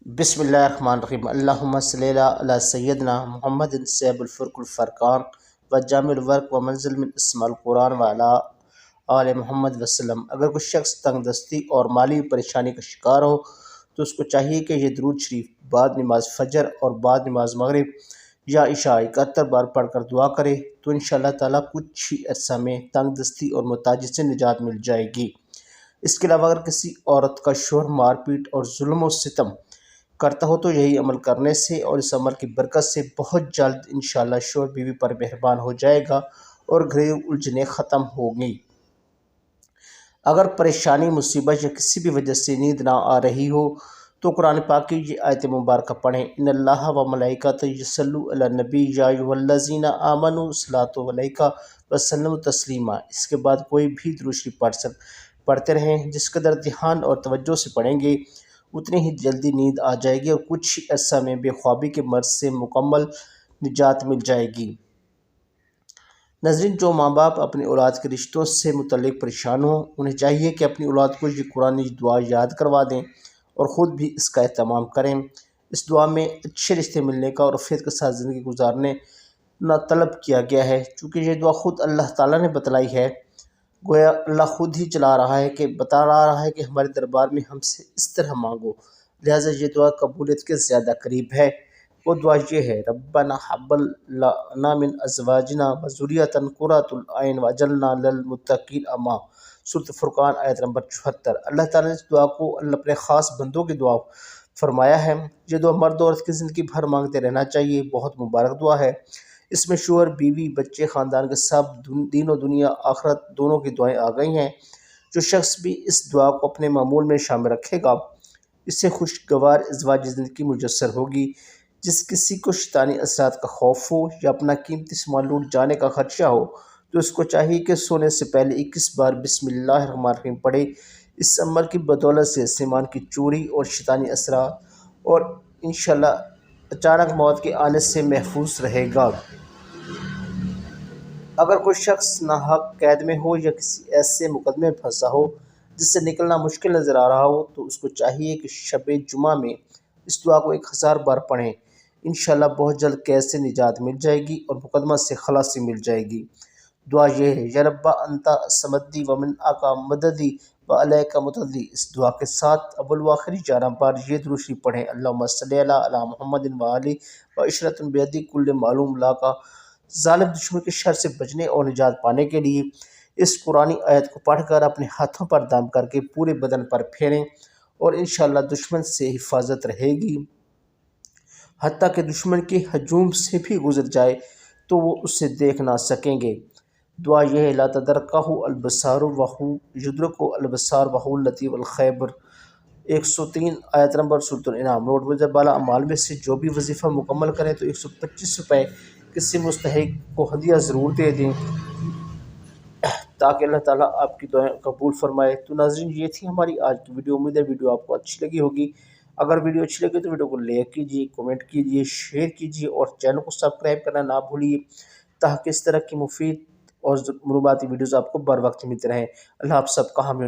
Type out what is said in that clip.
बिस्मिल्लाहिर्रहमानिर्रहीम। अल्लाहुम्मा सल्ली अला सय्यदना मुहम्मद सैयद अलफुर्क अलफरकान व जामिल वर्क व मंजिल मिन इस्माल कुरान व अला आले मोहम्मद वसल्लम। अगर कोई शख्स तंगदस्ती और माली परेशानी का शिकार हो तो उसको चाहिए कि ये दरूद शरीफ बाद नमाज फजर और बाद नमाज मगरिब या इशा 71 बार पढ़कर दुआ करे तो इंशाअल्लाह ताला कुछ ही अरसा में तंगदस्ती और मुहताजी से निजात मिल जाएगी। इसके अलावा अगर किसी औरत का शोहर मारपीट और जुल्म और सितम करता हो तो यही अमल करने से और इस अमल की बरकत से बहुत जल्द इंशाअल्लाह शोहर बीवी पर मेहरबान हो जाएगा और घरेलू उलझनें ख़त्म होंगी। अगर परेशानी मुसीबत या किसी भी वजह से नींद ना आ रही हो तो कुरान पाक की ये आयत मुबारक पढ़ें। इन्नल्लाह व मलाइकतहु युसल्लू अला नबी या अय्युहल्लज़ीना आमनू सल्लल्लाहु अलैहि वसल्लम तस्लीमा। इसके बाद कोई भी दुरूद शरीफ पढ़ते रहें। जिस कदर ध्यान और तवज्जो से पढ़ेंगे उतनी ही जल्दी नींद आ जाएगी और कुछ ही अरसा में बेख्वाबी के मर्ज से मुकम्मल निजात मिल जाएगी। नाज़रीन, जो माँ बाप अपनी औलाद के रिश्तों से मुतल्लिक परेशान हों उन्हें चाहिए कि अपनी औलाद को ये कुरानी दुआ याद करवा दें और ख़ुद भी इसका एहतमाम करें। इस दुआ में अच्छे रिश्ते मिलने का और रफ़ीक़ के साथ ज़िंदगी गुजारने ना तलब किया गया है। चूँकि ये दुआ ख़ुद अल्लाह ताला ने बतलाई है, गोया अल्लाह खुद ही बता रहा है कि हमारे दरबार में हमसे इस तरह मांगो, लिहाजा ये दुआ कबूलियत के ज़्यादा करीब है। वो दुआ ये है, रब्बना हब्ब लना मिन अज़वाजिना व ज़ुर्रिय्यतन क़ुर्रतल अय्न वजअलना लिल मुत्तक़ीन इमामा। सूरत फुरक़ान आयत नंबर 74। अल्लाह ताला ने इस दुआ को अपने ख़ास बंदों की दुआ फरमाया है। ये दुआ मर्द औरत की ज़िंदगी भर मांगते रहना चाहिए। बहुत मुबारक दुआ है। इसमें शोहर बीवी बच्चे ख़ानदान के सब दीन और दुनिया आखिरत दोनों की दुआएं आ गई हैं। जो शख्स भी इस दुआ को अपने मामूल में शामिल रखेगा इससे खुशगवार इज़्वाजी ज़िंदगी मुयस्सर होगी। जिस किसी को शैतानी असरात का खौफ हो या अपना कीमती सामान लूट जाने का खदशा हो तो उसको चाहिए कि सोने से पहले 21 बार बिस्मिल्लाहिर्रहमानिर्रहीम पढ़े। इस अमल की बदौलत से सामान की चोरी और शैतानी असरात और इंशाअल्लाह अचानक मौत के आने से महफूज रहेगा। अगर कोई शख्स नाहक कैद में हो या किसी ऐसे मुकदमे में फंसा हो जिससे निकलना मुश्किल नज़र आ रहा हो तो उसको चाहिए कि शब जुमा में इस दुआ को 1000 बार पढ़ें। इंशाअल्लाह बहुत जल्द कैद से निजात मिल जाएगी और मुकदमा से खलासी मिल जाएगी। दुआ यह है, या रब्बा अंता समद्दी व मिन आका मददी व अलैका मुतदी। इस दुआ के साथ अव्वल व आखिरी 11 बार ये दुरूद शरीफ पढ़ें। अल्लाहुम्मा सल्ली अला मुहम्मदिन व आलि व इशरतुन बियदी कुल्लि मालूम लाका। ज़ालिम दुश्मन के शर से बचने और निजात पाने के लिए इस कुरानी आयत को पढ़कर अपने हाथों पर दाम करके पूरे बदन पर फेरें और इंशाअल्लाह दुश्मन से हिफाजत रहेगी। हत्ता कि दुश्मन के हजूम से भी गुजर जाए तो वो उसे देख ना सकेंगे। दुआ यह है, ला तदरकहु अलबसार वहु युद्रकु अलबसार वहुल लतीफ़ुल ख़बीर। 103 आयत नंबर सूरतुल इनाम। रोज़ बाला अमाल में से जो भी वजीफ़ा मुकम्मल करें तो 125 रुपये किसी मुस्तहिक को हदिया ज़रूर दे दें ताकि अल्लाह ताला आपकी दुआएं कबूल फरमाए। तो नाज़रीन, ये थी हमारी आज की वीडियो। उम्मीद है वीडियो आपको अच्छी लगी होगी। अगर वीडियो अच्छी लगी तो वीडियो को लाइक कीजिए, कमेंट कीजिए, शेयर कीजिए और चैनल को सब्सक्राइब करना ना भूलिए ताकि इस तरह की मुफीद और मालूमाती वीडियोज़ आपको बर वक्त मिलते रहें। अल्लाह आप सबका हामी